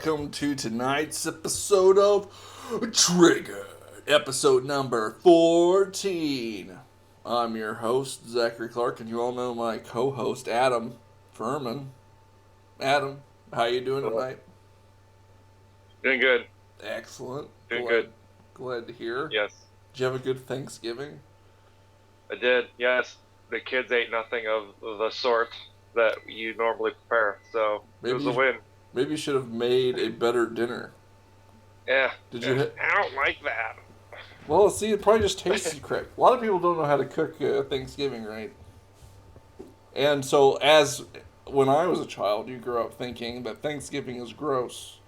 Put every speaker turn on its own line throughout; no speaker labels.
welcome to tonight's episode of Trigger, episode number 14. I'm your host, Zachary Clark, and you all know my co-host, Adam Furman. Adam, how you doing tonight?
Doing good.
Excellent.
Doing good.
Glad to hear.
Yes.
Did you have a good Thanksgiving?
I did, yes. The kids ate nothing of the sort that you normally prepare, so it was a win.
Maybe you should have made a better dinner.
Yeah.
Did you?
I don't like that.
Well, see, it probably just tasted correct. A lot of people don't know how to cook Thanksgiving right. And so, when I was a child, you grew up thinking that Thanksgiving is gross.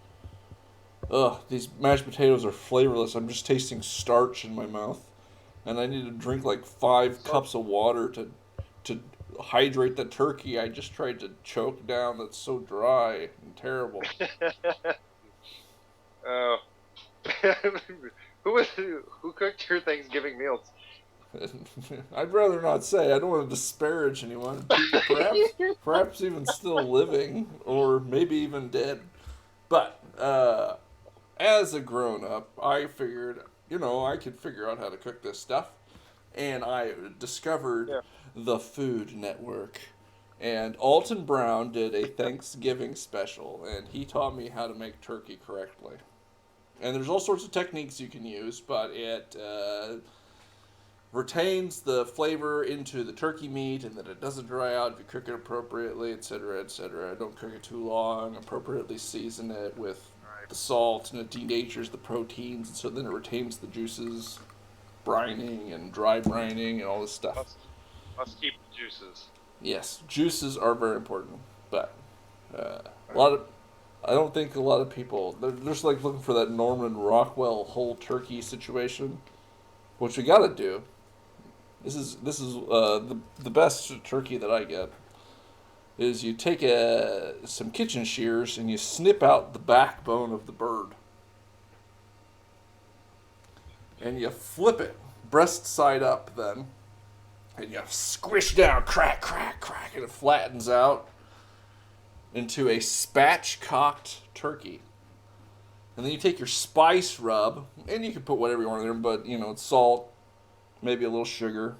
Ugh, these mashed potatoes are flavorless. I'm just tasting starch in my mouth. And I need to drink like 5 cups of water to hydrate the turkey I just tried to choke down that's so dry and terrible.
Oh. Who cooked your Thanksgiving meals?
I'd rather not say. I don't want to disparage anyone. Perhaps even still living, or maybe even dead. But as a grown-up, I figured, I could figure out how to cook this stuff. And I discovered the Food Network. And Alton Brown did a Thanksgiving special, and he taught me how to make turkey correctly. And there's all sorts of techniques you can use, but it retains the flavor into the turkey meat, and that it doesn't dry out if you cook it appropriately, etc., etc. Don't cook it too long. Appropriately season it with the salt, and it denatures the proteins, and so then it retains the juices, brining and dry brining and all this stuff.
Must keep the juices.
Yes, juices are very important, but I don't think a lot of people, they're just like looking for that Norman Rockwell whole turkey situation, which we gotta do. This is the best turkey that I get. Is you take some kitchen shears and you snip out the backbone of the bird, and you flip it breast side up then, and you squish down, crack, crack, crack, and it flattens out into a spatchcocked turkey. And then you take your spice rub, and you can put whatever you want in there, but, it's salt, maybe a little sugar.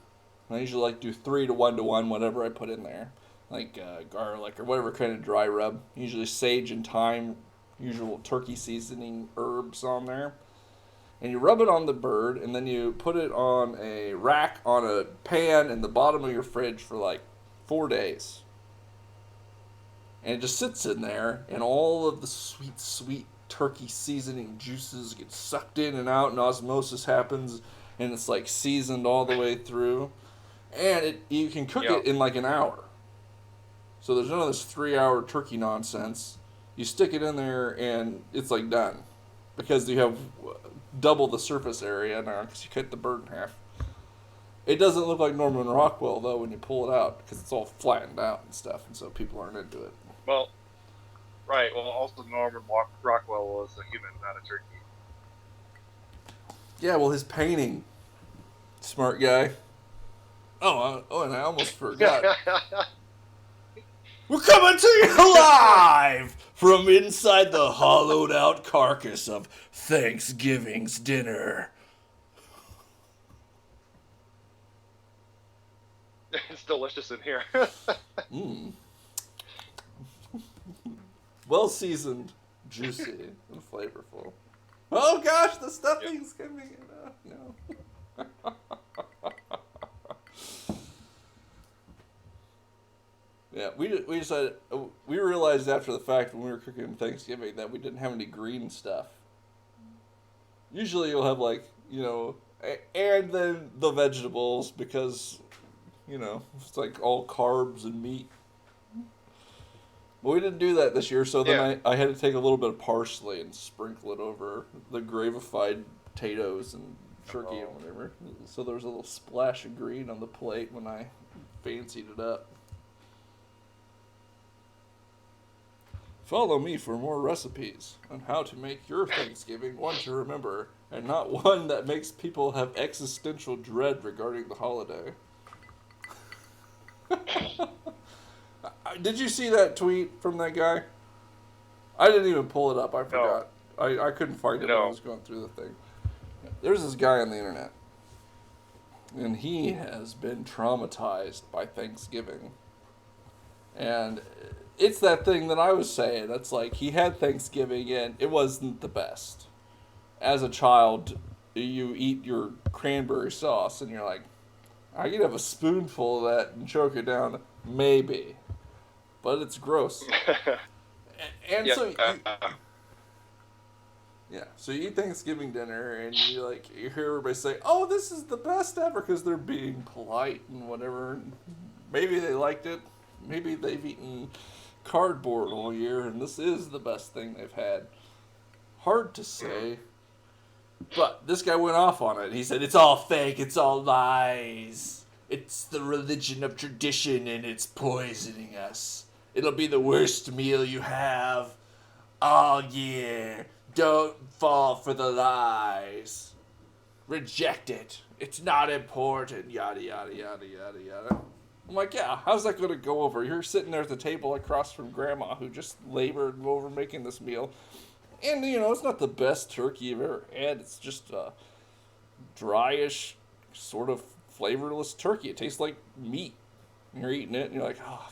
I usually like to do 3 to 1 to 1, whatever I put in there. Like garlic or whatever kind of dry rub. Usually sage and thyme, usual turkey seasoning herbs on there. And you rub it on the bird, and then you put it on a rack on a pan in the bottom of your fridge for like 4 days. And it just sits in there, and all of the sweet, sweet turkey seasoning juices get sucked in and out, and osmosis happens, and it's like seasoned all the way through. And you can cook it in like an hour. So there's none of this 3-hour turkey nonsense. You stick it in there, and it's like done. Because you have double the surface area now, because you cut the bird in half. It doesn't look like Norman Rockwell, though, when you pull it out, because it's all flattened out and stuff, and so people aren't into it.
Well, right. Well, also Norman Rockwell was a human, not a turkey.
Yeah, well, his painting. Smart guy. And I almost forgot. We're coming to you live from inside the hollowed out carcass of Thanksgiving's dinner.
It's delicious in here.
Well seasoned, juicy, and flavorful. Oh gosh, the stuffing's coming in. No. Yeah, we decided, we realized after the fact when we were cooking Thanksgiving that we didn't have any green stuff. Usually you'll have and then the vegetables because, it's like all carbs and meat. But we didn't do that this year, so then I had to take a little bit of parsley and sprinkle it over the gravified potatoes and turkey and whatever. So there was a little splash of green on the plate when I fancied it up. Follow me for more recipes on how to make your Thanksgiving one to remember, and not one that makes people have existential dread regarding the holiday. Did you see that tweet from that guy? I didn't even pull it up. I
No.
forgot. I couldn't find it when I
No.
was going through the thing. There's this guy on the internet, and he has been traumatized by Thanksgiving. And it's that thing that I was saying. That's like he had Thanksgiving and it wasn't the best. As a child, you eat your cranberry sauce and you're like, I could have a spoonful of that and choke it down, maybe, but it's gross. And
Yeah.
so so you eat Thanksgiving dinner and you hear everybody say, "Oh, this is the best ever," because they're being polite and whatever. Maybe they liked it. Maybe they've eaten cardboard all year and this is the best thing they've had. Hard to say. But this guy went off on it. He said, it's all fake, it's all lies. It's the religion of tradition and it's poisoning us. It'll be the worst meal you have all year. Don't fall for the lies. Reject it. It's not important. Yada, yada, yada, yada, yada. I'm like, yeah, how's that going to go over? You're sitting there at the table across from Grandma who just labored over making this meal. And, it's not the best turkey you've ever had. It's just a dryish, sort of flavorless turkey. It tastes like meat. And you're eating it, and you're like, oh,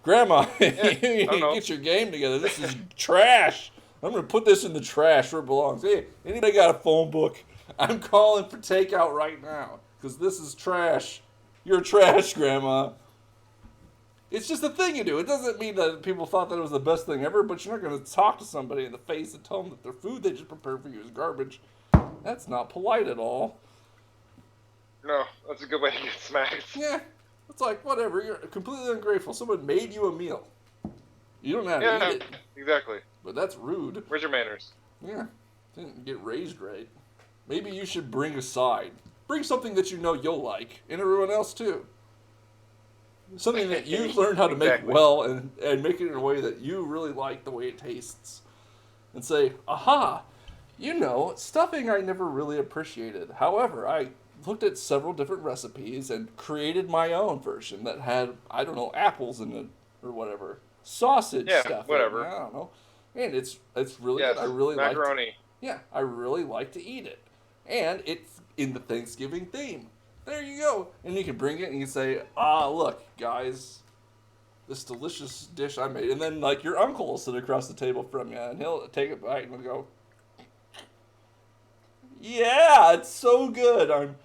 Grandma, you get your game together. This is trash. I'm going to put this in the trash where it belongs. Hey, anybody got a phone book? I'm calling for takeout right now because this is trash. You're trash, Grandma. It's just a thing you do. It doesn't mean that people thought that it was the best thing ever, but you're not going to talk to somebody in the face and tell them that their food they just prepared for you is garbage. That's not polite at all.
No, that's a good way to get smacked.
Yeah, it's like, whatever. You're completely ungrateful. Someone made you a meal. You don't know how to eat it.
Exactly.
But that's rude.
Where's your manners?
Yeah, didn't get raised right. Maybe you should bring a side. Bring something that you know you'll like, and everyone else too. Something that you've learned how to make well and make it in a way that you really like the way it tastes. And say, aha, stuffing I never really appreciated. However, I looked at several different recipes and created my own version that had, I don't know, apples in it or whatever. Sausage stuff.
Whatever.
I don't know. And it's really good. I really
macaroni.
I really like to eat it. And it's in the Thanksgiving theme. There you go. And you can bring it and you can say, look, guys, this delicious dish I made. And then, your uncle will sit across the table from you and he'll take a bite and he'll go, yeah, it's so good. I'm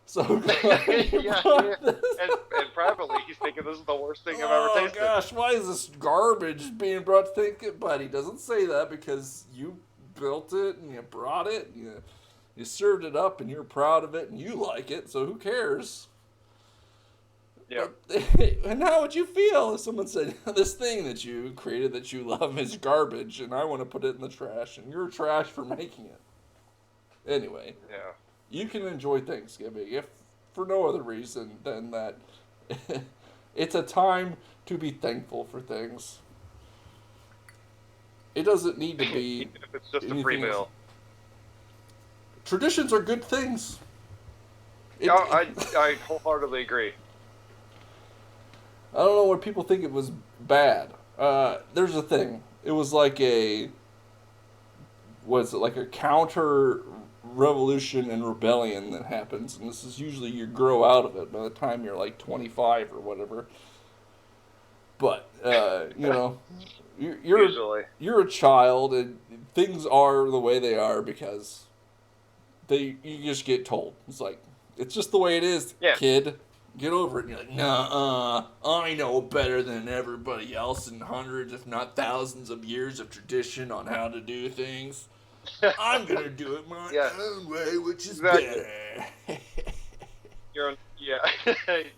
so glad
And privately, he's thinking this is the worst thing I've ever tasted.
Oh, gosh, why is this garbage being brought to think? But he doesn't say that because you built it and you brought it and you served it up and you're proud of it and you like it, so who cares?
Yeah.
And how would you feel if someone said, this thing that you created that you love is garbage and I want to put it in the trash and you're trash for making it? Anyway.
Yeah.
You can enjoy Thanksgiving if for no other reason than that it's a time to be thankful for things. It doesn't need to be
Even if it's just a free meal.
Traditions are good things.
I wholeheartedly agree.
I don't know where people think it was bad. There's a thing. It was like a counter revolution and rebellion that happens, and this is usually you grow out of it by the time you're 25 or whatever. But you're a child, and things are the way they are because you just get told. It's just the way it is, kid. Get over it. And you're like, nah, I know better than everybody else in hundreds, if not thousands of years of tradition on how to do things. I'm going to do it my own way, which is better.
You're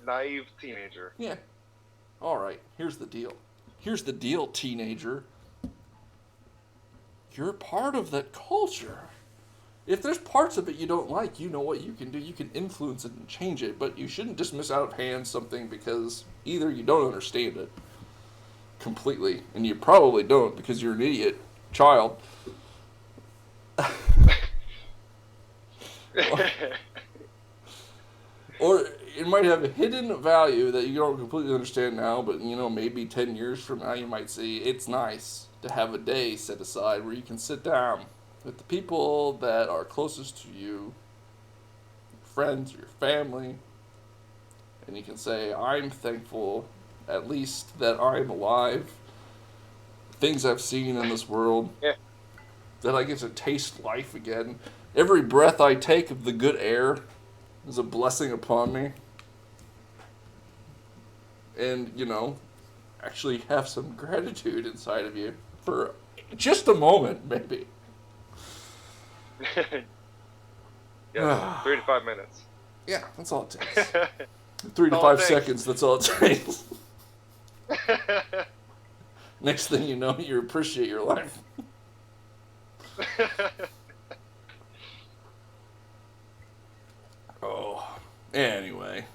naive teenager.
Yeah. All right, here's the deal. Here's the deal, teenager. You're part of that culture. If there's parts of it you don't like, you know what you can do. You can influence it and change it, but you shouldn't dismiss out of hand something because either you don't understand it completely, and you probably don't because you're an idiot child. Or it might have a hidden value that you don't completely understand now, but maybe 10 years from now you might see it's nice. to have a day set aside where you can sit down with the people that are closest to you, your friends, your family, and you can say, I'm thankful at least that I'm alive, things I've seen in this world,
Yeah.
that I get to taste life again. Every breath I take of the good air is a blessing upon me. And, actually have some gratitude inside of you for just a moment, maybe.
Yeah, 3 to 5 minutes.
Yeah, that's all it takes. 3 to 5 seconds, that's all it takes. Next thing you know, you appreciate your life. Oh, anyway.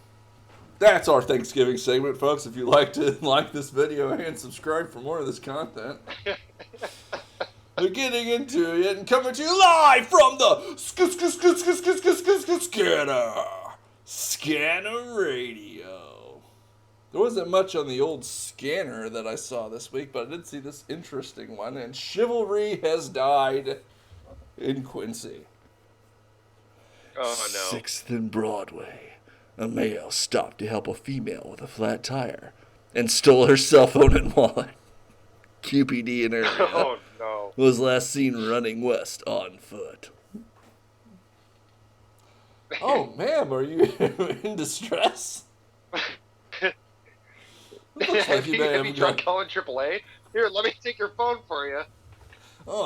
That's our Thanksgiving segment, folks. If you like this video and subscribe for more of this content. We're getting into it and coming to you live from the Scanner Radio. There wasn't much on the old scanner that I saw this week, but I did see this interesting one, and chivalry has died in Quincy.
Oh, no.
6th and Broadway. A male stopped to help a female with a flat tire and stole her cell phone and wallet. QPD in area
Oh, no.
was last seen running west on foot. Oh, ma'am, are you in distress? Looks like you may
have you tried
got...
calling AAA? Here, let me take your phone for you.
Oh,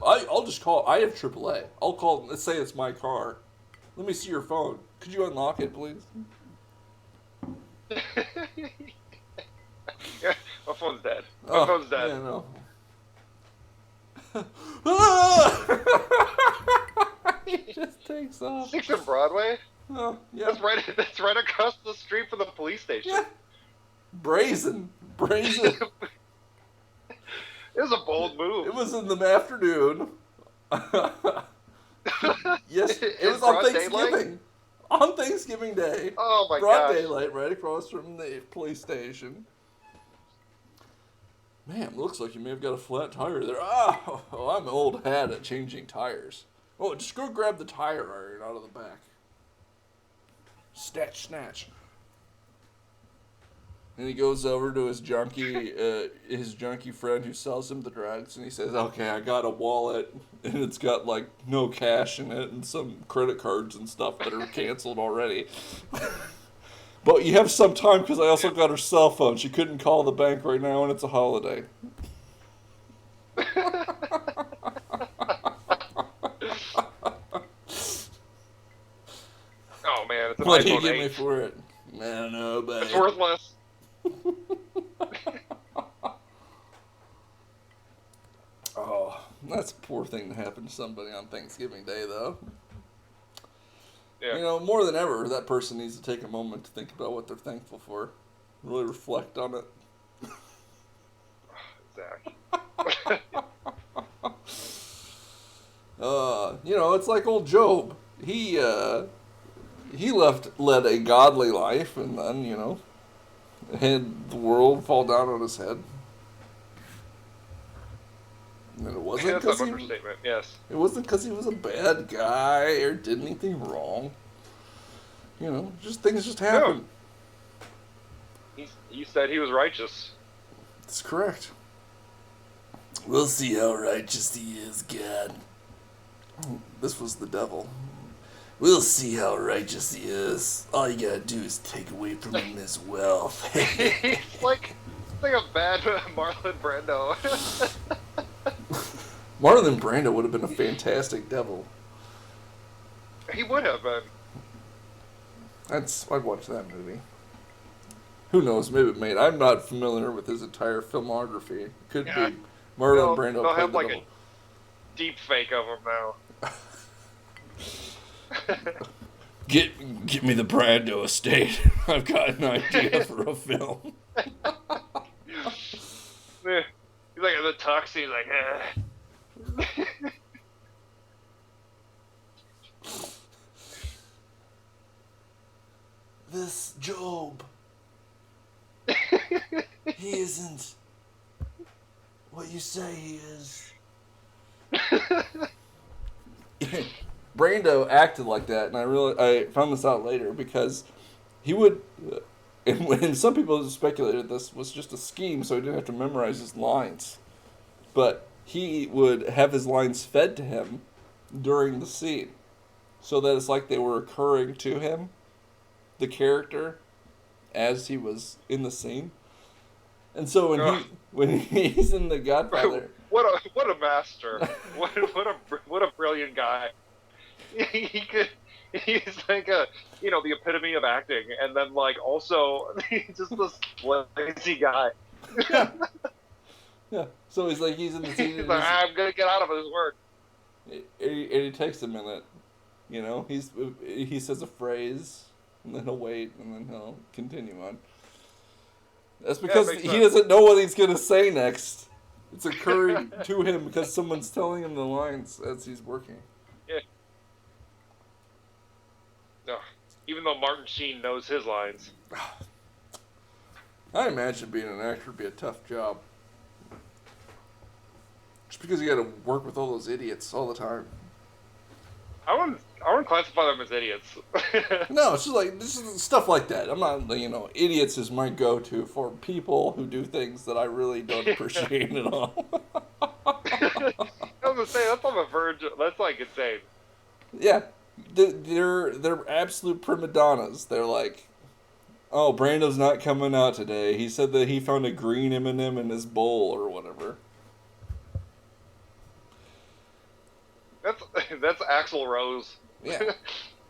I'll just call. I have AAA. I'll call. Let's say it's my car. Let me see your phone. Could you unlock it, please?
Yeah, my phone's dead. My phone's dead.
Yeah, no. He just takes off.
6th and Broadway?
Oh, yeah.
That's right across the street from the police station.
Yeah. Brazen.
It was a bold move.
It was in the afternoon. Yes, it was on
broad
Thanksgiving.
daylight?
On Thanksgiving Day.
Oh my
Broad
gosh.
daylight, right across from the police station. Man, looks like you may have got a flat tire there. Oh, I'm an old hat at changing tires. Oh, just go grab the tire iron out of the back. Snatch. And he goes over to his junkie friend who sells him the drugs, and he says, "Okay, I got a wallet, and it's got like no cash in it, and some credit cards and stuff that are canceled already. But you have some time because I also got her cell phone. She couldn't call the bank right now, and it's a holiday."
Oh man, it's an
What do you
iPhone
give
8.
me for it? I don't know, buddy.
It's worthless.
Oh, that's a poor thing to happen to somebody on Thanksgiving Day, though.
Yeah.
More than ever, that person needs to take a moment to think about what they're thankful for. Really reflect on it.
Zach.
It's like old Job. He led a godly life, and then, had the world fall down on his head. And it wasn't
That's
because
an understatement, yes.
It wasn't because he was a bad guy or did anything wrong. Things just happen.
No. He said he was righteous.
That's correct. We'll see how righteous he is, God. This was the devil. We'll see how righteous he is. All you gotta do is take away from him his wealth.
It's like a bad Marlon Brando.
Marlon Brando would have been a fantastic devil.
He would have been.
I'd watch that movie. Who knows? Maybe it made. I'm not familiar with his entire filmography. Could be Marlon Brando.
They'll have
played
like
the devil.
a deep fake of him now.
Get me the Brando estate. I've got an idea for a film.
He's like in the tux. He's like,
This Job. He isn't what you say he is. Brando acted like that, and I found this out later because he would, and some people speculated this was just a scheme so he didn't have to memorize his lines, but he would have his lines fed to him during the scene, so that it's like they were occurring to him, the character, as he was in the scene. And so when he's in The Godfather,
what a master! what a brilliant guy! He's like the epitome of acting, and then like also just this lazy guy.
Yeah. Yeah. So he's in the scene.
He's like, I'm gonna get out of his work.
And he takes a minute. He says a phrase, and then he'll wait, and then he'll continue on. That's because he doesn't know what he's gonna say next. It's occurring to him because someone's telling him the lines as he's working.
Yeah. No, even though Martin Sheen knows his lines.
I imagine being an actor would be a tough job. Just because you got to work with all those idiots all the time.
I wouldn't classify them as idiots.
No, it's just like this is stuff like that. I'm not, idiots is my go-to for people who do things that I really don't appreciate at all.
I was gonna say that's on the verge. That's like insane.
Yeah, they're absolute prima donnas. They're like, oh, Brando's not coming out today. He said that he found a green M&M in his bowl or whatever.
That's Axl Rose.
Yeah.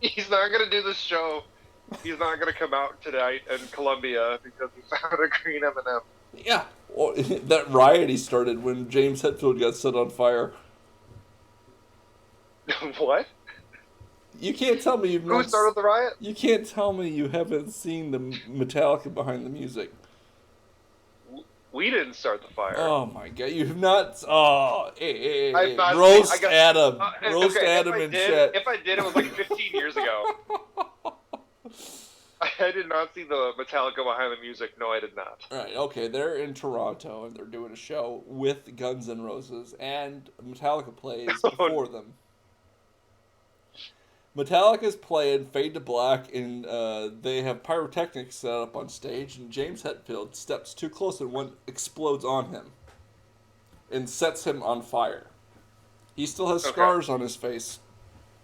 He's not gonna do this show. He's not gonna come out tonight in Columbia because he found a green M&M.
Yeah. Well, that riot he started when James Hetfield got set on fire.
What?
You can't tell me
Who started the riot?
You can't tell me you haven't seen the Metallica behind the music.
We didn't start the fire.
Oh my god, you have not. Oh, hey.
Roast
Adam. Roast Adam in chat.
If I did, it was like 15 years ago. I did not see the Metallica behind the music. No, I did not.
Right, okay, they're in Toronto and they're doing a show with Guns N' Roses, and Metallica plays before them. Metallica's playing Fade to Black, and they have pyrotechnics set up on stage, and James Hetfield steps too close and one explodes on him and sets him on fire. He still has scars on his face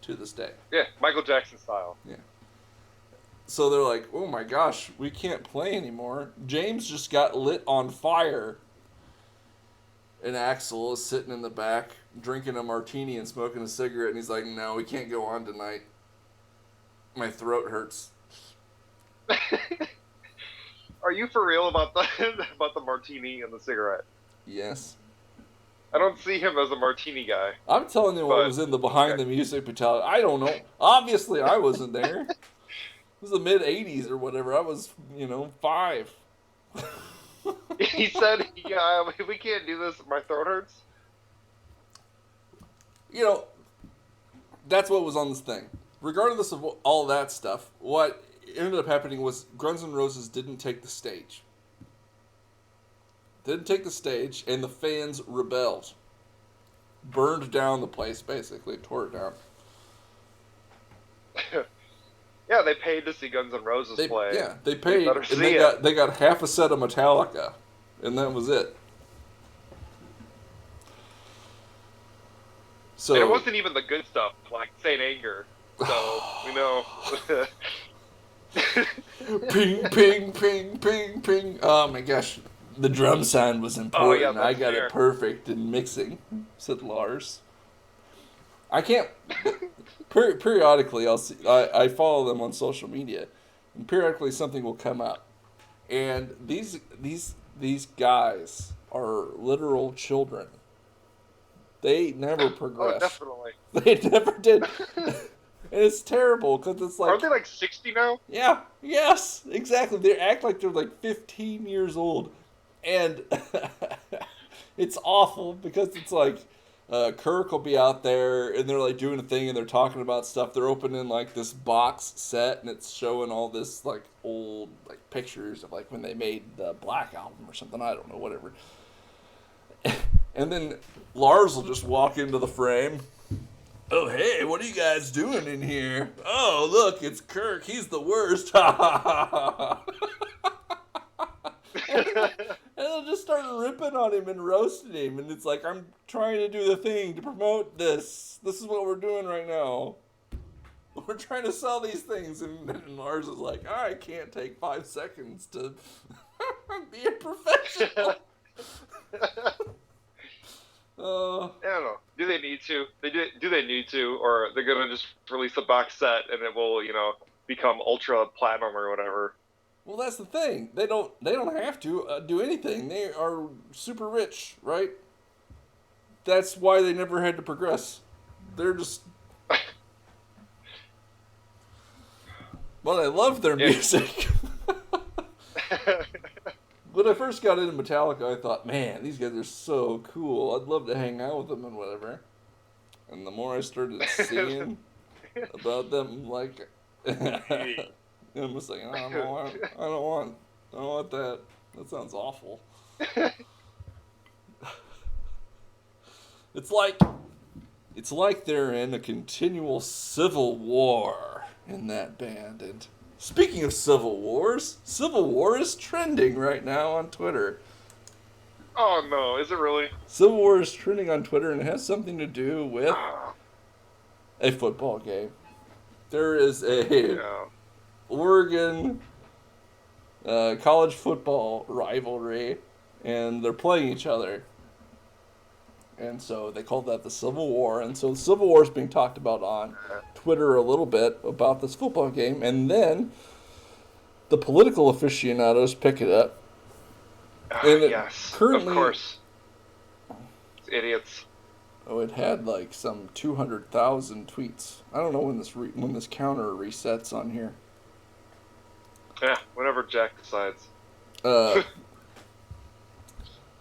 to this day.
Yeah, Michael Jackson style.
Yeah. So they're like, oh my gosh, we can't play anymore. James just got lit on fire. And Axl is sitting in the back, drinking a martini and smoking a cigarette, and he's like, no, we can't go on tonight. My throat hurts.
Are you for real about the martini and the cigarette?
Yes.
I don't see him as a martini guy.
I'm telling you what was in the behind the music battalion. I don't know. Obviously, I wasn't there. It was the mid-'80s or whatever. I was, 5.
He said, yeah, we can't do this. My throat hurts.
That's what was on this thing. Regardless of all that stuff, what ended up happening was Guns N' Roses didn't take the stage. Didn't take the stage, and the fans rebelled. Burned down the place, basically. Tore it down.
Yeah, they paid to see Guns N' Roses play.
Yeah, they paid, and they got half a set of Metallica, and that was it. So
and it wasn't even the good stuff, like Saint Anger. So we know.
Ping, ping, ping, ping, ping. Oh my gosh, the drum sound was important.
Oh, yeah,
I got it perfect in mixing, said Lars. I can't. Periodically, I follow them on social media, and periodically something will come up, and these guys are literal children. They never progressed.
Oh, definitely.
They never did, and it's terrible because it's like.
Aren't they like 60 now?
Yeah. Yes. Exactly. They act like they're like 15 years old, and it's awful because it's like. Kirk will be out there and they're like doing a thing and they're talking about stuff. They're opening like this box set and it's showing all this like old like pictures of like when they made the Black Album or something. I don't know, whatever. And then Lars will just walk into the frame. Oh, hey, what are you guys doing in here? Oh, look, it's Kirk. He's the worst. Ha ha ha ha. And they'll just start ripping on him and roasting him. And it's like, I'm trying to do the thing to promote this. This is what we're doing right now. We're trying to sell these things. And Lars is like, I can't take 5 seconds to be a professional.
I don't know. Do they need to? Do they need to, or they're gonna just release a box set and it will, become ultra platinum or whatever?
Well, that's the thing. They don't have to do anything. They are super rich, right? That's why they never had to progress. They're just. But I love their music. When I first got into Metallica, I thought, man, these guys are so cool. I'd love to hang out with them and whatever. And the more I started seeing about them, like, I'm just like, I don't want that. That sounds awful. It's like they're in a continual civil war in that band. And speaking of civil wars, Civil War is trending right now on Twitter.
Oh no, is it really?
Civil War is trending on Twitter, and it has something to do with a football game. There is a Oregon college football rivalry, and they're playing each other. And so they called that the Civil War. And so the Civil War is being talked about on Twitter a little bit about this football game. And then the political aficionados pick it up. And
yes,
currently,
of course. It's idiots.
Oh, it had like some 200,000 tweets. I don't know when this counter resets on here.
Yeah, whenever Jack decides.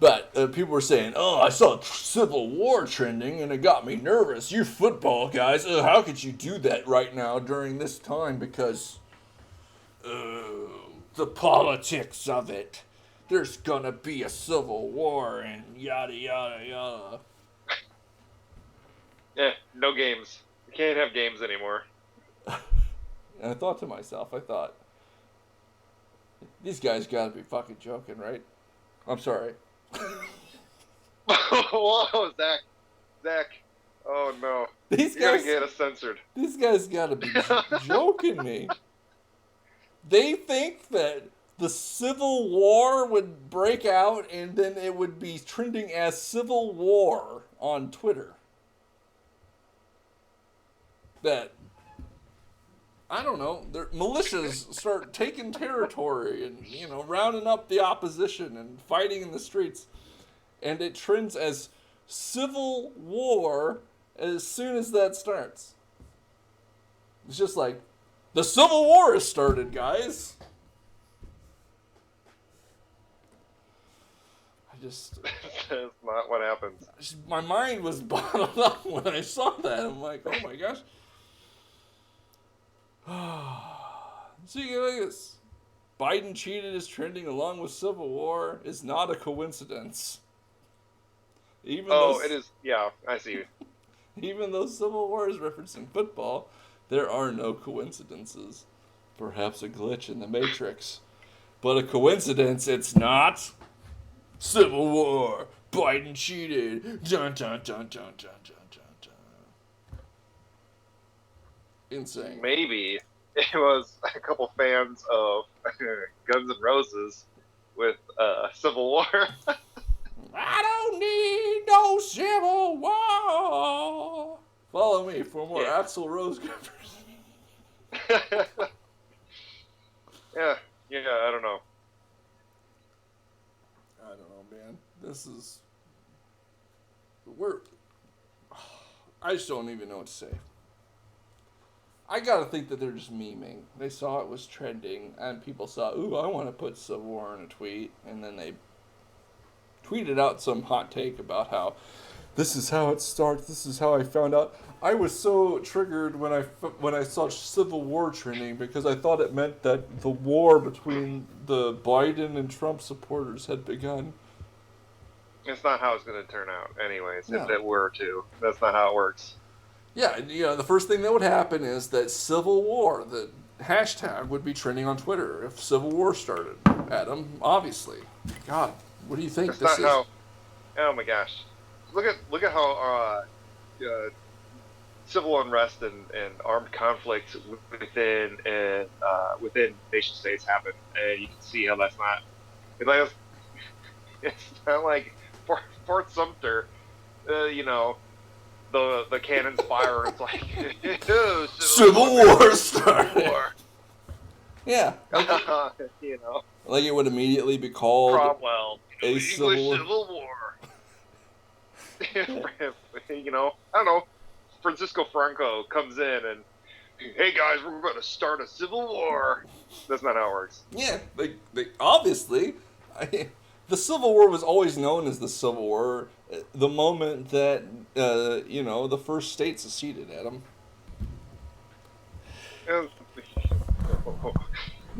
But people were saying, oh, I saw Civil War trending and it got me nervous. You football guys, how could you do that right now during this time? Because the politics of it. There's gonna be a civil war and yada, yada, yada.
Yeah, no games. We can't have games anymore.
And I thought to myself, these guys gotta be fucking joking, right? I'm sorry.
Whoa, Zach. Oh no.
These
You're
guys
gonna get us censored.
These guys gotta be joking me. They think that the Civil War would break out and then it would be trending as Civil War on Twitter. That, I don't know, militias start taking territory and, rounding up the opposition and fighting in the streets. And it trends as Civil War as soon as that starts. It's just like, the Civil War has started, guys. That's
not what happens.
My mind was bottled up when I saw that. I'm like, oh my gosh. So you look at this. Biden cheated is trending along with Civil War is not a coincidence.
It is. Yeah, I see.
Even though Civil War is referencing football, there are no coincidences. Perhaps a glitch in the Matrix. But a coincidence it's not. Civil War. Biden cheated. Dun dun dun dun dun dun dun dun. Insane.
Maybe it was a couple fans of Guns N' Roses with Civil War.
I don't need no Civil War. Follow me for more Axl Rose covers.
Yeah, I don't know.
I don't know, man. I just don't even know what to say. I gotta think that they're just memeing. They saw it was trending, and people saw, ooh, I want to put Civil War in a tweet, and then they tweeted out some hot take about how this is how it starts, this is how I found out. I was so triggered when I saw Civil War trending because I thought it meant that the war between the Biden and Trump supporters had begun.
It's not how it's going to turn out, anyways.
No.
If it were to, that's not how it works.
Yeah, the first thing that would happen is that Civil War, the hashtag would be trending on Twitter if Civil War started. Adam, obviously. God, what do you think
That's
this
not
is?
how. Oh my gosh, look at how civil unrest and armed conflict within nation states happen, and you can see how that's not. It's not like Fort Sumter, the cannons fire. It's like
Civil War started.
War.
Yeah. Like it would immediately be called
Cromwell,
a
English
Civil
War. I don't know. Francisco Franco comes in and, hey guys, we're going to start a civil war. That's not how it works.
Yeah, they obviously, the Civil War was always known as the Civil War. The moment that the first state seceded, Adam.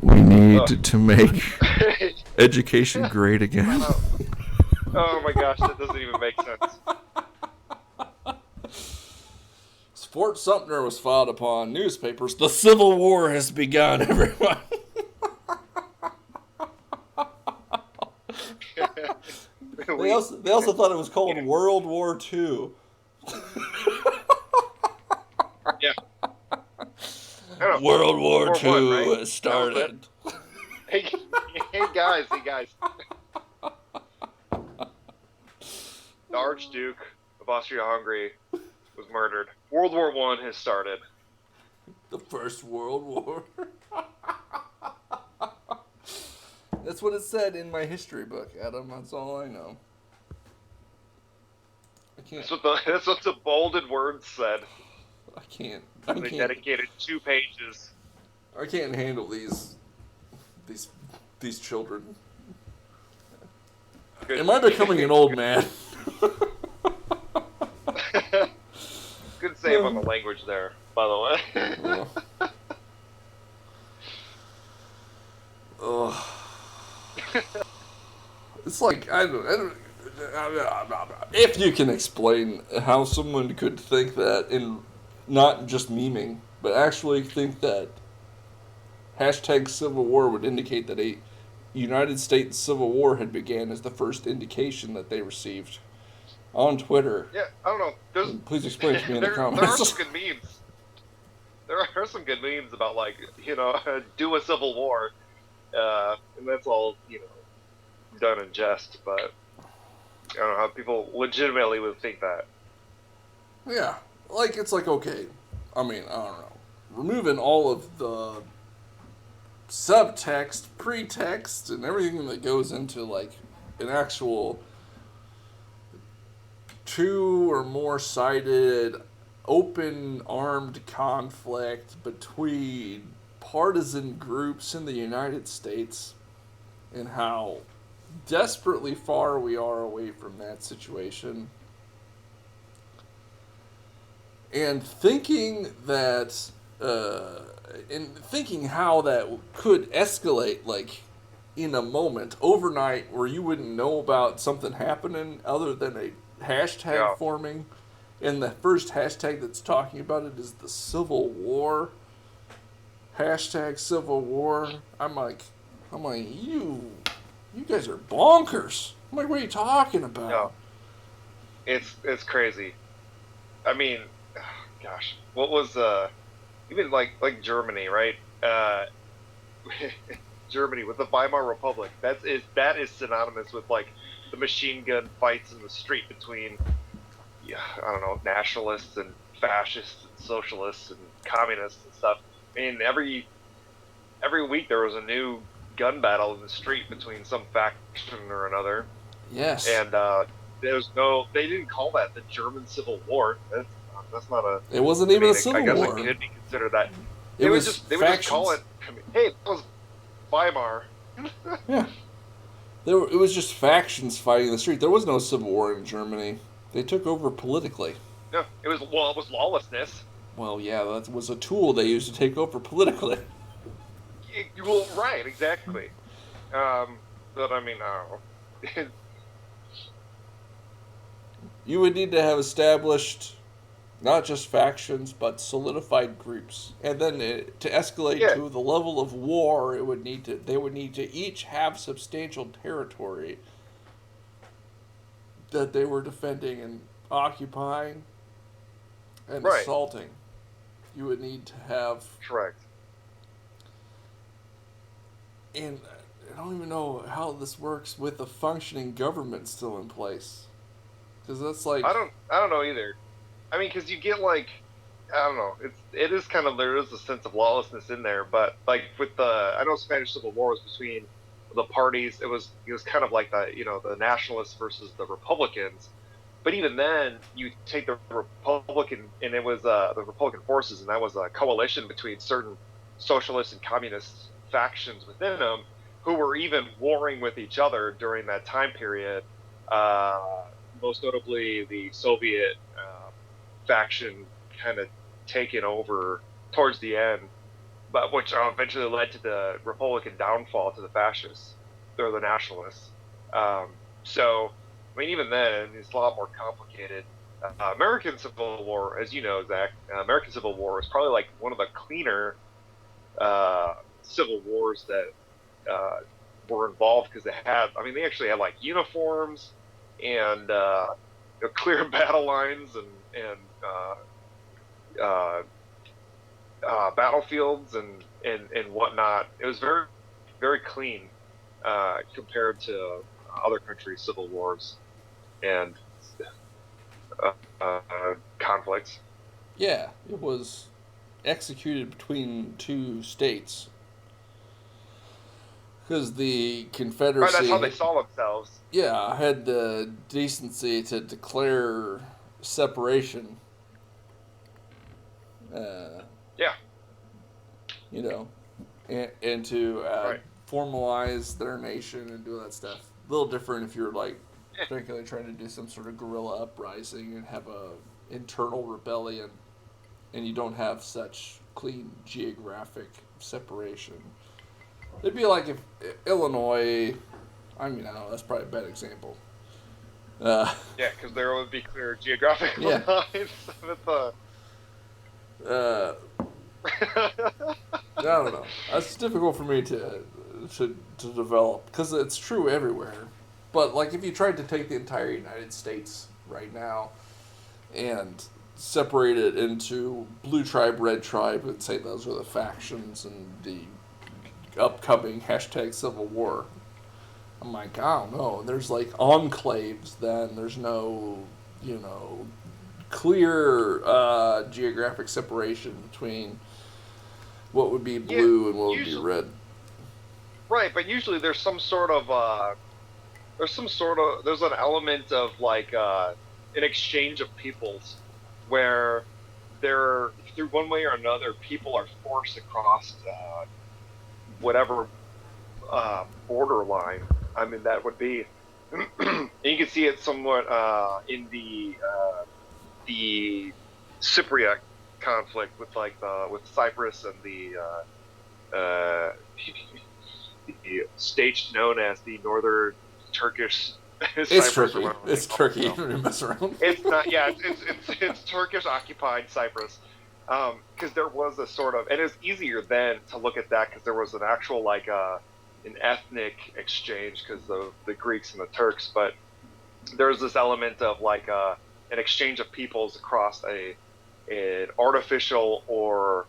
We need to make education great again.
Oh my gosh, that doesn't even make sense.
Fort Sumter was fought upon newspapers. The Civil War has begun, everyone. They also thought it was called World War II.
Yeah.
World War II
right?
has started.
Hey guys. The Archduke of Austria-Hungary was murdered. World War I has started.
The First World War. That's what it said in my history book, Adam. That's all I know. I can't.
That's what the bolded words said.
I can't.
They dedicated 2 pages.
I can't handle these children.
Good.
Am I becoming an old man?
Good save on the language there, by the way.
Ugh. It's like I don't. If you can explain how someone could think that, in not just memeing, but actually think that hashtag Civil War would indicate that a United States Civil War had began as the first indication that they received on Twitter.
Yeah, I don't know.
Please explain to me in the comments.
There are some good memes. There are some good memes about, like, do a civil war. And that's all, done in jest, but I don't know how people legitimately would think that.
Yeah, it's like, okay, I mean, I don't know. Removing all of the subtext, pretext, and everything that goes into, like, an actual 2 or more sided open armed conflict between partisan groups in the United States, and how desperately far we are away from that situation. And thinking that, how that could escalate, like, in a moment, overnight, where you wouldn't know about something happening other than a hashtag forming, and the first hashtag that's talking about it is the Civil War. Hashtag Civil War. I'm like, you guys are bonkers. I'm like, what are you talking about?
No. It's crazy. I mean, gosh, what was even like Germany, right? Germany with the Weimar Republic. That is synonymous with, like, the machine gun fights in the street between, I don't know, nationalists and fascists and socialists and communists and stuff. I mean, every week there was a new gun battle in the street between some faction or another.
Yes.
And they didn't call that the German Civil War. That's not a.
It wasn't even a civil war.
I guess it could be considered that.
They would just
call it. Hey, that was Weimar.
Yeah. It was just factions fighting in the street. There was no civil war in Germany. They took over politically.
No, it was lawlessness.
Well, yeah, that was a tool they used to take over politically.
Well, right, exactly. But I mean, I don't know.
You would need to have established not just factions but solidified groups, and then to escalate
Yeah,
to the level of war, they would need to each have substantial territory that they were defending and occupying and
right,
assaulting. You would need to have,
correct.
and I don't even know how this works with a functioning government still in place, because that's like,
I don't know either. I mean, because you get like, I don't know. It is kind of there is a sense of lawlessness in there, but like with the I know Spanish Civil War was between the parties. It was kind of like the nationalists versus the Republicans. But even then, you take the Republican, and it was the Republican forces, and that was a coalition between certain socialist and communist factions within them, who were even warring with each other during that time period. Uh, Most notably, the Soviet faction kind of taken over towards the end, but which eventually led to the Republican downfall to the fascists or the nationalists. So, I mean, even then, it's a lot more complicated. American Civil War, as you know, Zach, American Civil War is probably like one of the cleaner uh, civil wars that uh, were involved because I mean, they actually had like uniforms and clear battle lines and uh, battlefields and whatnot. It was very very clean compared to other countries' civil wars and conflicts.
yeah, it was executed between two states because the
Right, that's
Confederacy
how they
had,
saw themselves.
yeah, had the decency to declare separation. Uh,
Yeah,
you know, and to
right.
formalize their nation and do that stuff. A little different if you're like
Yeah,
particularly trying to do some sort of guerrilla uprising and have a internal rebellion, and you don't have such clean geographic separation. It'd be like if Illinois. I mean, I don't know. That's probably a bad example. Uh,
yeah, because there would be clear geographical
yeah.
lines with the.
Uh, I don't know. That's difficult for me to develop because it's true everywhere. But like if you tried to take the entire United States right now and separate it into blue tribe, red tribe, and say those are the factions and the upcoming hashtag Civil War, I'm like, I don't know. There's like enclaves. Then there's no, you know, clear geographic separation between what would be
Yeah,
blue and what would be
usually
red.
right, but usually there's an element of like an exchange of peoples where they're through one way or another people are forced across whatever borderline. I mean that would be and you can see it somewhat in the Cypriot conflict with like with Cyprus and uh, the state known as the Northern Turkish
It's
Cyprus or
Turkey.
whatever they
It's
call
Turkey. You
themselves.
don't even mess around.
It's not. Yeah, it's Turkish occupied Cyprus. Because there was a sort of, and it's easier then to look at that because there was an actual like an ethnic exchange because of the Greeks and the Turks, but there's this element of like an exchange of peoples across an artificial or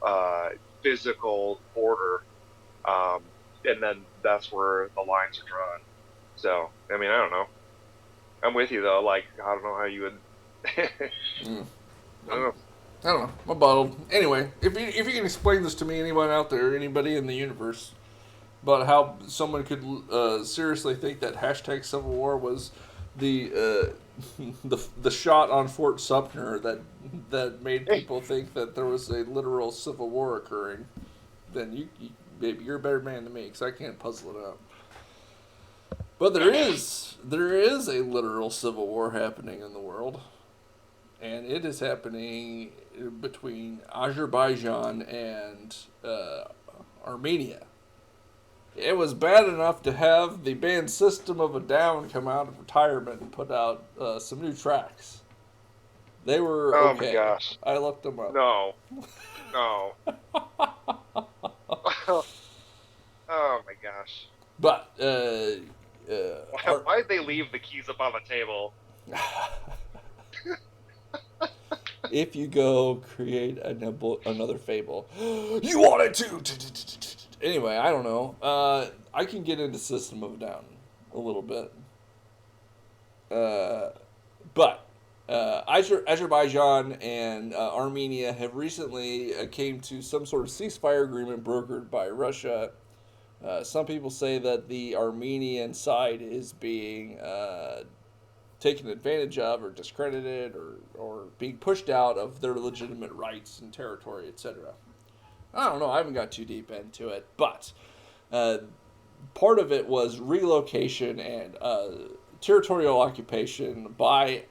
uh, physical border, um, and then that's where the lines are drawn. So I mean, I don't know. I'm with you though. Like I don't know how you would.
Mm.
I don't know.
I don't know. I'm bottled. Anyway, if you can explain this to me, anyone out there, anybody in the universe, about how someone could seriously think that hashtag Civil War was the the shot on Fort Sumter that made people think that there was a literal civil war occurring, then you maybe you're a better man than me because I can't puzzle it out. But there is a literal civil war happening in the world, and it is happening between Azerbaijan and Armenia. It was bad enough to have the band System of a Down come out of retirement and put out some new tracks. They were
Oh my
okay.
gosh.
I looked them up.
No. No. Oh my gosh.
But
Why'd they leave the keys up on the table?
if you go create another fable, you wanted to. Anyway, I don't know. I can get into System of a Down a little bit. But Azerbaijan and Armenia have recently came to some sort of ceasefire agreement brokered by Russia. Some people say that the Armenian side is being taken advantage of or discredited or being pushed out of their legitimate rights and territory, etc. I don't know. I haven't got too deep into it, but part of it was relocation and territorial occupation by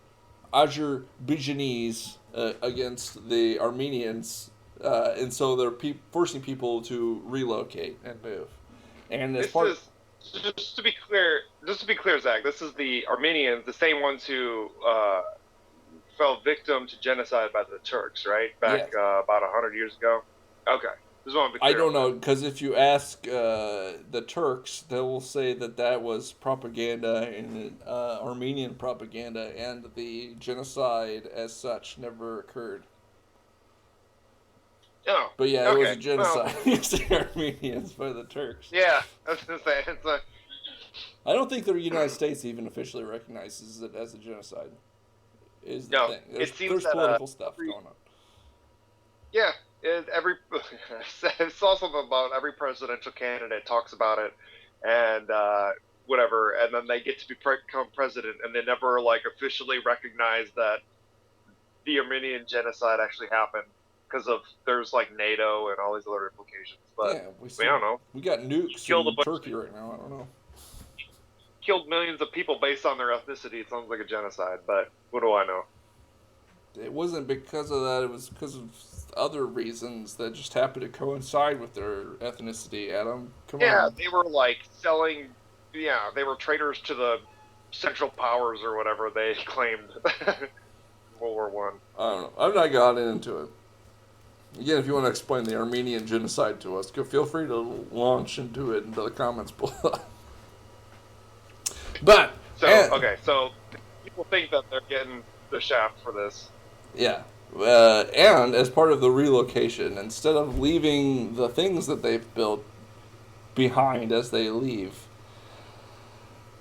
Azerbaijanis against the Armenians, and so they're forcing people to relocate and move. And as part
just to be clear, Zach, this is the Armenians, the same ones who fell victim to genocide by the Turks, right? Back
yes.
About 100 years ago. Okay. Just want to be clear.
I don't know, because if you ask the Turks, they will say that was propaganda and Armenian propaganda, and the genocide as such never occurred.
Oh,
but yeah,
okay.
It was a genocide against the Armenians by the Turks.
Yeah, I was going to say.
I don't think the United States even officially recognizes it as a genocide. Is the thing. There's political stuff going on.
Yeah. I saw something about every presidential candidate talks about it, and whatever, and then they get to become president, and they never officially recognize that the Armenian genocide actually happened because of there's NATO and all these other implications. But yeah, I don't know.
We got nukes in Turkey right now. I don't know.
Killed millions of people based on their ethnicity. It sounds like a genocide, but what do I know?
It wasn't because of that. It was because of other reasons that just happened to coincide with their ethnicity, Adam. Come on.
Yeah, they were selling. Yeah, they were traitors to the Central Powers or whatever they claimed. World War One.
I don't know. I've not gotten into it. Again, if you want to explain the Armenian genocide to us, feel free to launch into it into the comments below. But
so people think that they're getting the shaft for this.
Yeah. And as part of the relocation, instead of leaving the things that they've built behind as they leave,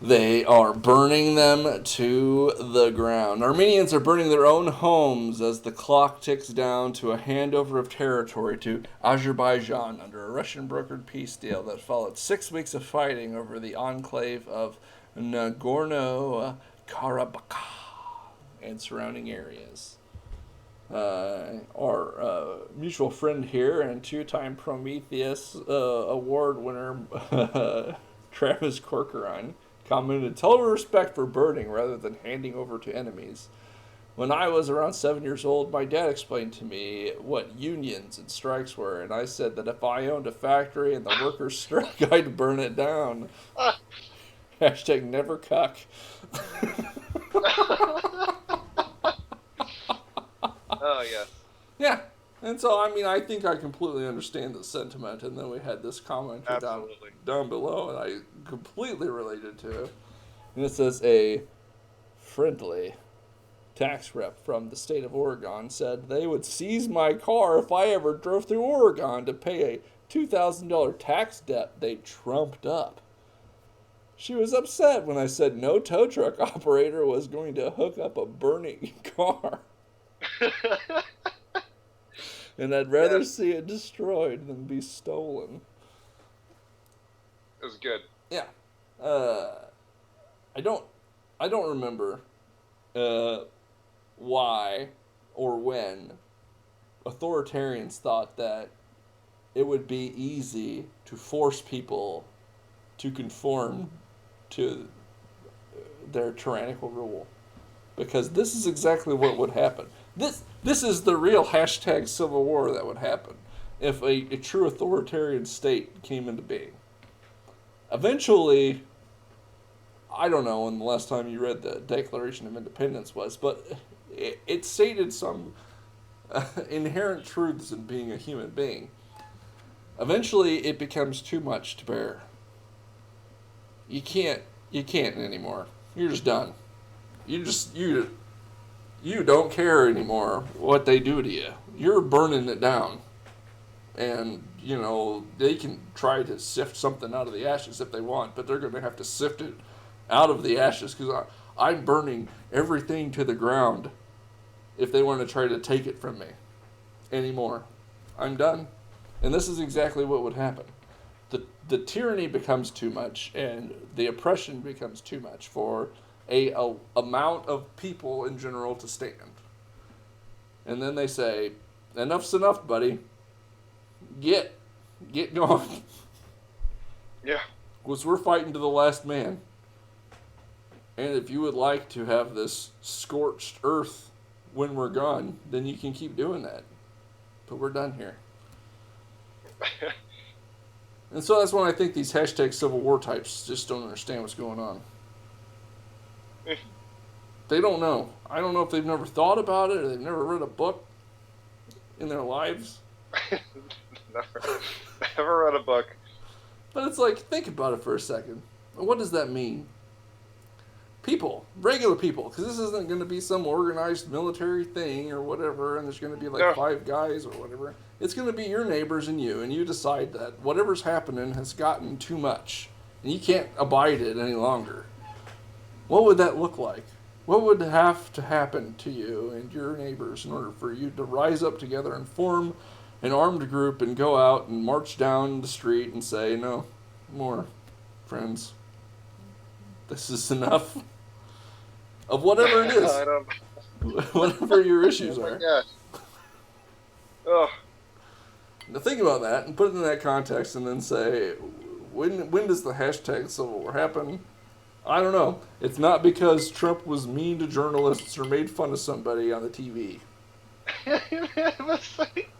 they are burning them to the ground. Armenians are burning their own homes as the clock ticks down to a handover of territory to Azerbaijan under a Russian brokered peace deal that followed 6 weeks of fighting over the enclave of Nagorno-Karabakh and surrounding areas. Our mutual friend here and two-time Prometheus award winner Travis Corcoran commented, "Total respect for burning rather than handing over to enemies. When I was around 7 years old, my dad explained to me what unions and strikes were, and I said that if I owned a factory and the workers struck, I'd burn it down." Hashtag never cuck.
Oh, yes.
Yeah. And so, I think I completely understand the sentiment. And then we had this comment down below, and I completely related to it. And it says, a friendly tax rep from the state of Oregon said they would seize my car if I ever drove through Oregon to pay a $2,000 tax debt they trumped up. She was upset when I said no tow truck operator was going to hook up a burning car. And I'd rather see it destroyed than be stolen.
It was good.
Yeah. I don't remember why or when authoritarians thought that it would be easy to force people to conform to their tyrannical rule. Because this is exactly what would happen. This is the real hashtag civil war that would happen if a true authoritarian state came into being. eventually, I don't know when the last time you read the Declaration of Independence was, but it stated some inherent truths in being a human being. Eventually, it becomes too much to bear. You can't anymore. You're just done. You don't care anymore what they do to you. You're burning it down. And, they can try to sift something out of the ashes if they want, but they're going to have to sift it out of the ashes because I'm burning everything to the ground if they want to try to take it from me anymore. I'm done. And this is exactly what would happen. The tyranny becomes too much, and the oppression becomes too much for a amount of people in general to stand. And then they say, enough's enough, buddy. Get going.
Yeah.
Because we're fighting to the last man. And if you would like to have this scorched earth when we're gone, then you can keep doing that. But we're done here. And so that's when I think these hashtag Civil War types just don't understand what's going on. They don't know. I don't know if they've never thought about it or they've never read a book in their lives.
Never read a book.
But it's like, think about it for a second. What does that mean? People, regular people, because this isn't going to be some organized military thing or whatever, and there's going to be like 5 guys or whatever. It's going to be your neighbors and you decide that whatever's happening has gotten too much, and you can't abide it any longer. What would that look like? What would have to happen to you and your neighbors in order for you to rise up together and form an armed group and go out and march down the street and say, no more, friends. This is enough of whatever it is.
I don't.
Whatever your issues
Oh my
are.
gosh. Oh.
Now think about that and put it in that context and then say, when does the hashtag Civil War happen? I don't know. It's not because Trump was mean to journalists or made fun of somebody on the TV.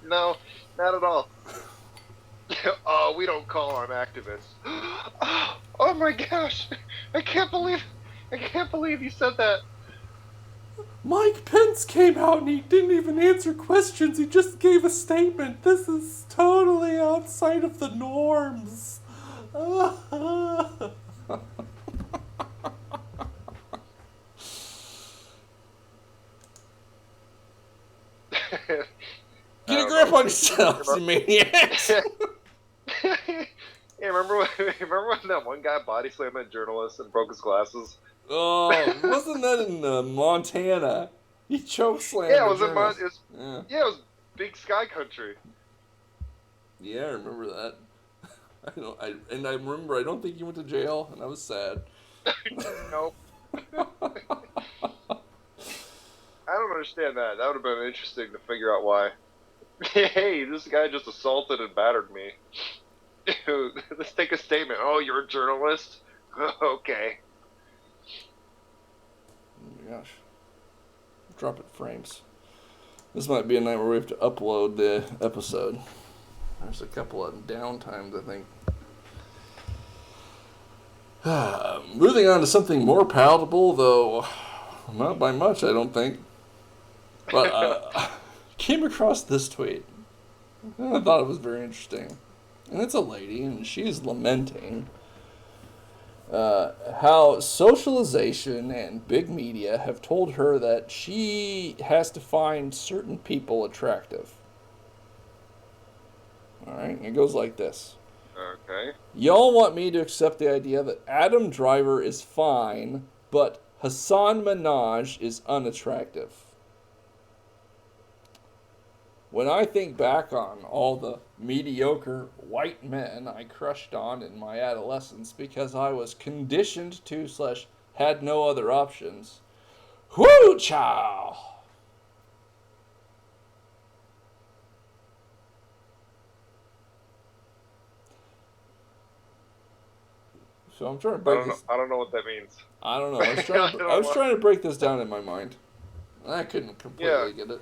No, not at all. Oh, we don't call on activists. Oh my gosh! I can't believe you said that.
Mike Pence came out and he didn't even answer questions. He just gave a statement. This is totally outside of the norms. Get a grip on yourselves, you maniacs.
Yeah, remember when that one guy body slammed that journalist and broke his glasses?
Oh, wasn't that in Montana? He choke slammed.
Yeah, it was
the
in
journalist.
it was Big Sky Country.
Yeah, I remember that. I remember. I don't think he went to jail, and I was sad.
Nope. I don't understand that. That would have been interesting to figure out why. Hey, this guy just assaulted and battered me. Let's take a statement. Oh, you're a journalist? Okay.
Oh my gosh. Drop it frames. This might be a night where we have to upload the episode. There's a couple of downtimes, I think. Moving on to something more palatable, though not by much, I don't think. But came across this tweet. I thought it was very interesting. And it's a lady, and she's lamenting how socialization and big media have told her that she has to find certain people attractive. Alright, and it goes like this.
Okay.
Y'all want me to accept the idea that Adam Driver is fine, but Hassan Minaj is unattractive. When I think back on all the mediocre white men I crushed on in my adolescence because I was conditioned to / had no other options, whoo chow! So I'm trying to break this.
I don't know what that means.
I don't know. I was trying to break this down in my mind. I couldn't completely get it.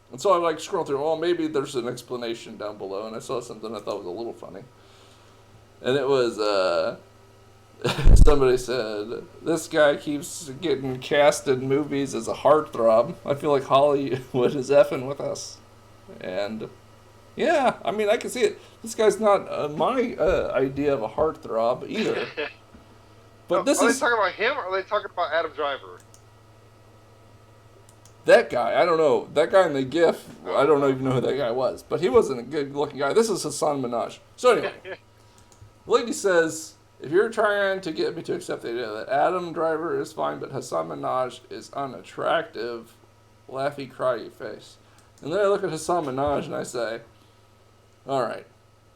And so I scrolled through, maybe there's an explanation down below, and I saw something I thought was a little funny. And it was, Somebody said, this guy keeps getting cast in movies as a heartthrob. I feel like Hollywood is effing with us. And, yeah, I mean, I can see it. This guy's not my idea of a heartthrob either. But this
are
is...
they talking about him, or are they talking about Adam Driver?
That guy, I don't know. That guy in the GIF, I don't even know who that guy was. But he wasn't a good-looking guy. This is Hassan Minaj. So anyway, the lady says, if you're trying to get me to accept the idea that Adam Driver is fine, but Hassan Minaj is unattractive, laughy, cryy face. And then I look at Hassan Minaj and I say, all right,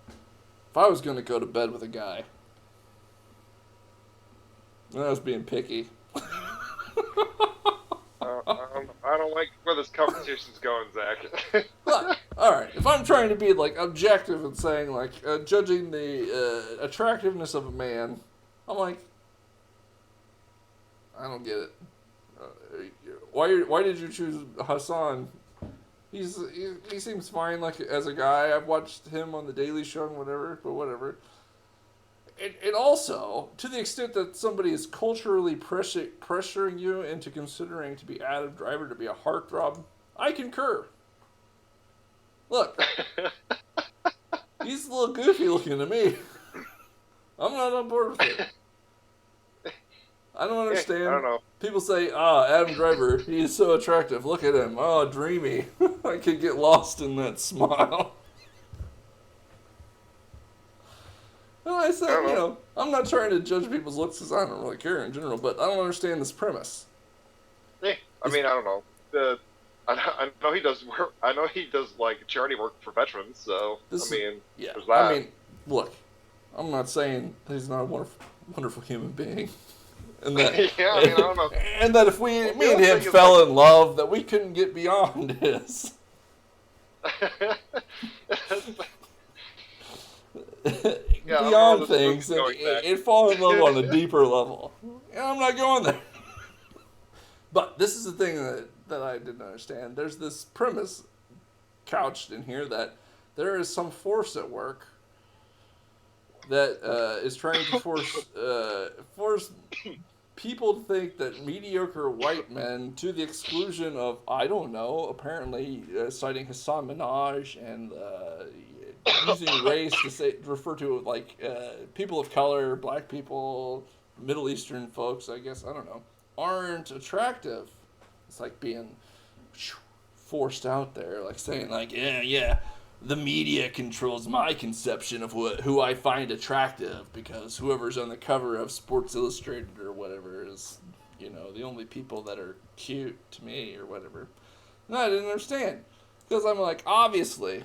if I was going to go to bed with a guy, and I was being picky.
I don't like where this conversation's going, Zach.
Look, all right, if I'm trying to be like objective and saying like judging the attractiveness of a man, I'm like, I don't get it. Why did you choose Hassan? He seems fine like as a guy. I've watched him on the Daily Show and whatever, but whatever. And also, to the extent that somebody is culturally pressuring you into considering to be Adam Driver to be a heartthrob, I concur. Look, he's a little goofy looking to me. I'm not on board with it. I don't understand.
I don't know.
People say, Adam Driver, he's so attractive. Look at him. Oh, dreamy. I could get lost in that smile. And I said, I'm not trying to judge people's looks because I don't really care in general, but I don't understand this premise.
Yeah, I mean, I don't know. I know he does work. I know he does like charity work for veterans. So there's that.
I mean, look, I'm not saying that he's not a wonderful human being, and that
yeah, I mean, I don't know.
And that if me and him fell in love, that we couldn't get beyond his. Beyond things and fall in love on a deeper level. And I'm not going there. But this is the thing that I didn't understand. There's this premise couched in here that there is some force at work that is trying to force people to think that mediocre white men, to the exclusion of, I don't know, apparently citing Hassan Minaj and using race to refer to like people of color, black people, Middle Eastern folks, I guess, I don't know, aren't attractive. It's like being forced out there, like saying like, yeah, the media controls my conception of who I find attractive because whoever's on the cover of Sports Illustrated or whatever is, the only people that are cute to me or whatever. And I didn't understand because I'm like, obviously,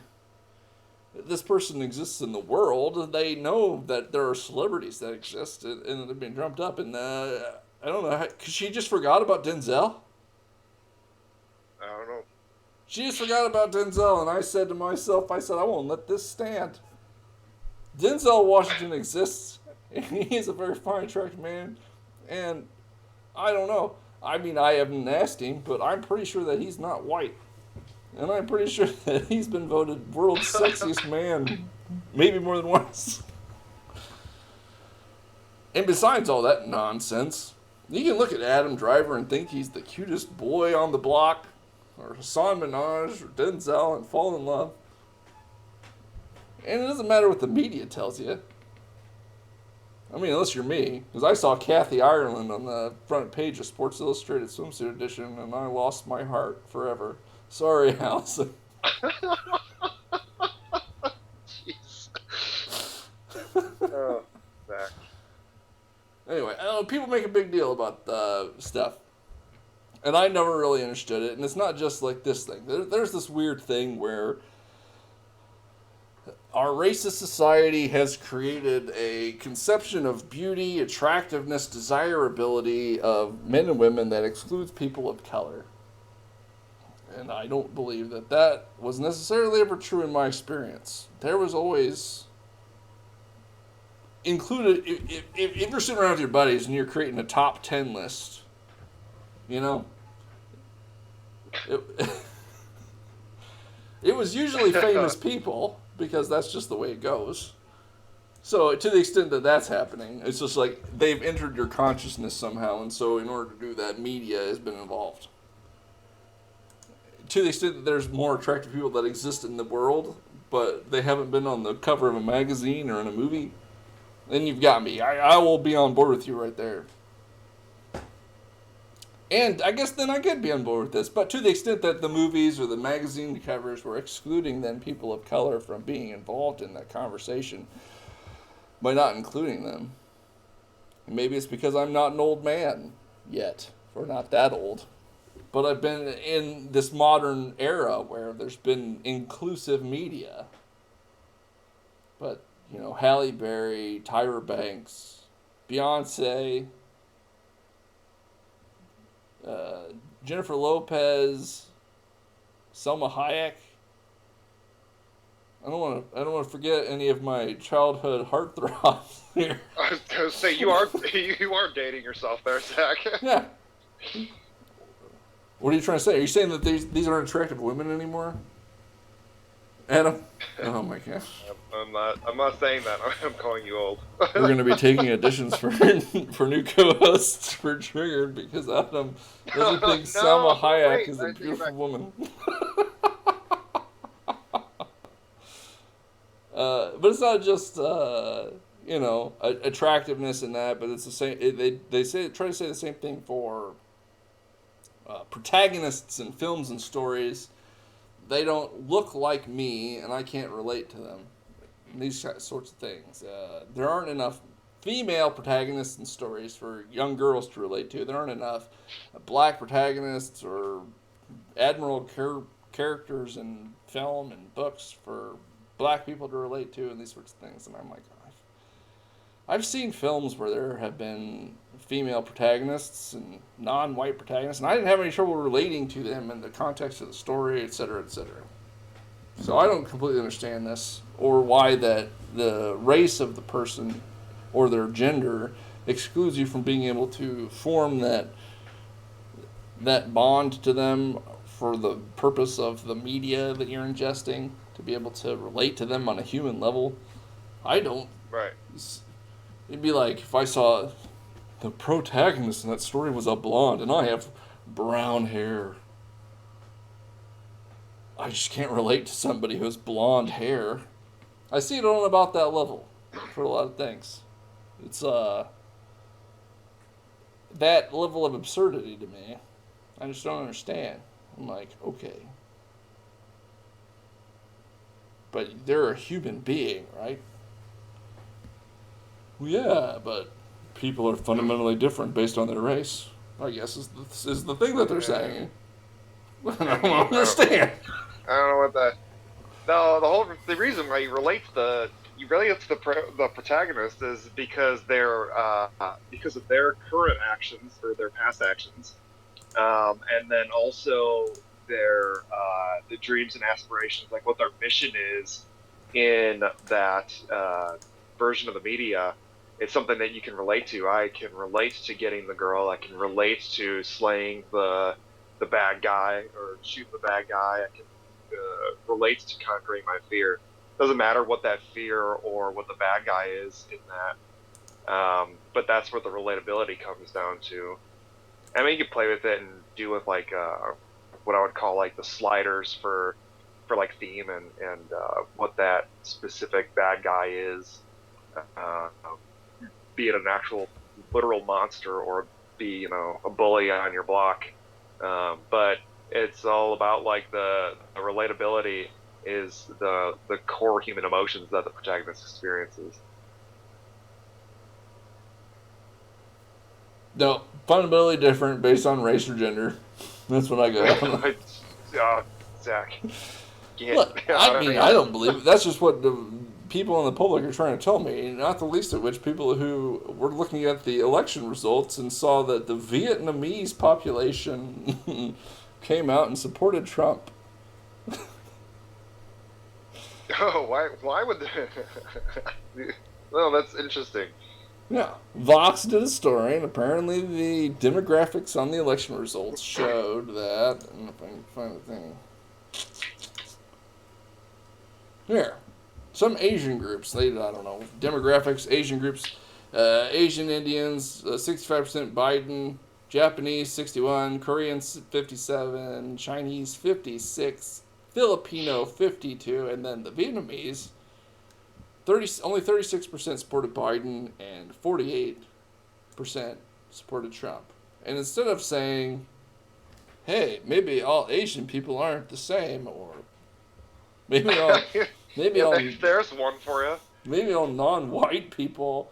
this person exists in the world. They know that there are celebrities that exist and they've been drummed up. And I don't know, cause she just forgot about Denzel.
I don't know.
She just forgot about Denzel, and I said to myself, I won't let this stand. Denzel Washington exists, and he's a very fine, attractive man, and I don't know. I mean, I haven't asked him, but I'm pretty sure that he's not white. And I'm pretty sure that he's been voted world's sexiest man maybe more than once. And besides all that nonsense, you can look at Adam Driver and think he's the cutest boy on the block, or Hassan Minaj, or Denzel, and fall in love. And it doesn't matter what the media tells you. I mean, unless you're me, because I saw Kathy Ireland on the front page of Sports Illustrated Swimsuit Edition, and I lost my heart forever. Sorry, Allison.
Jeez. Oh, Zach.
Anyway, people make a big deal about stuff. And I never really understood it. And it's not just like this thing. There's this weird thing where our racist society has created a conception of beauty, attractiveness, desirability of men and women that excludes people of color. And I don't believe that was necessarily ever true in my experience. There was always included, if you're sitting around with your buddies and you're creating a top 10 list, it was usually famous people, because that's just the way it goes. So to the extent that that's happening, it's just like they've entered your consciousness somehow, and so in order to do that, media has been involved. To the extent that there's more attractive people that exist in the world, but they haven't been on the cover of a magazine or in a movie, then you've got me. I will be on board with you right there. And I guess then I could be on board with this. But to the extent that the movies or the magazine covers were excluding then people of color from being involved in that conversation by not including them, maybe it's because I'm not an old man yet, or not that old. But I've been in this modern era where there's been inclusive media. But, you know, Halle Berry, Tyra Banks, Beyonce, Jennifer Lopez, Selma Hayek. I don't want to forget any of my childhood heartthrobs here.
I was gonna say you are dating yourself there, Zach.
Yeah. What are you trying to say? Are you saying that these aren't attractive women anymore, Adam? Oh my gosh.
I'm not saying that. I'm calling you old.
We're going to be taking auditions for new co-hosts for Triggered because Adam doesn't think Salma Hayek is a beautiful woman. But it's not just attractiveness in that, but it's the same. They try to say the same thing for protagonists in films and stories. They don't look like me, and I can't relate to them. These sorts of things. There aren't enough female protagonists in stories for young girls to relate to. There aren't enough black protagonists or admiral characters in film and books for black people to relate to, and these sorts of things. And I'm like, I've seen films where there have been female protagonists and non-white protagonists, and I didn't have any trouble relating to them in the context of the story, etc., etc. So I don't completely understand this, or why that the race of the person or their gender excludes you from being able to form that bond to them for the purpose of the media that you're ingesting, to be able to relate to them on a human level. I don't.
Right.
It'd be like if I saw the protagonist in that story was a blonde and I have brown hair. I just can't relate to somebody who has blonde hair. I see it on about that level for a lot of things. It's that level of absurdity to me. I just don't understand. I'm like, okay. But they're a human being, right? Well, yeah, but people are fundamentally different based on their race, I guess is the thing that they're saying. I don't understand.
I don't know what that. No, the reason why you relate to the protagonist is because because of their current actions or their past actions, and then also their the dreams and aspirations, like what their mission is in that version of the media. It's something that you can relate to. I can relate to getting the girl. I can relate to slaying the bad guy or shooting the bad guy. I can relate to conquering my fear. Doesn't matter what that fear or what the bad guy is in that. But that's where the relatability comes down to. I mean, you can play with it and do with like what I would call like the sliders for like theme and what that specific bad guy is. Be it an actual literal monster or be, a bully on your block. But it's all about like the relatability is the core human emotions that the protagonist experiences.
No, fundamentally different based on race or gender. That's what I go.
Zach.
Look, I don't believe it. That's just what the people in the public are trying to tell me, not the least of which people who were looking at the election results and saw that the Vietnamese population came out and supported Trump.
Oh, why would well, that's interesting.
Yeah. Vox did a story, and apparently the demographics on the election results showed that, and if I can find the thing. Here. some Asian groups. I don't know, demographics, Asian groups, Asian Indians, 65% Biden, Japanese 61, Koreans 57, Chinese 56, Filipino 52, and then the Vietnamese only 36% supported Biden and 48% supported Trump. And instead of saying, hey, maybe all Asian people aren't the same, or maybe all
There's one for you.
maybe all non-white people,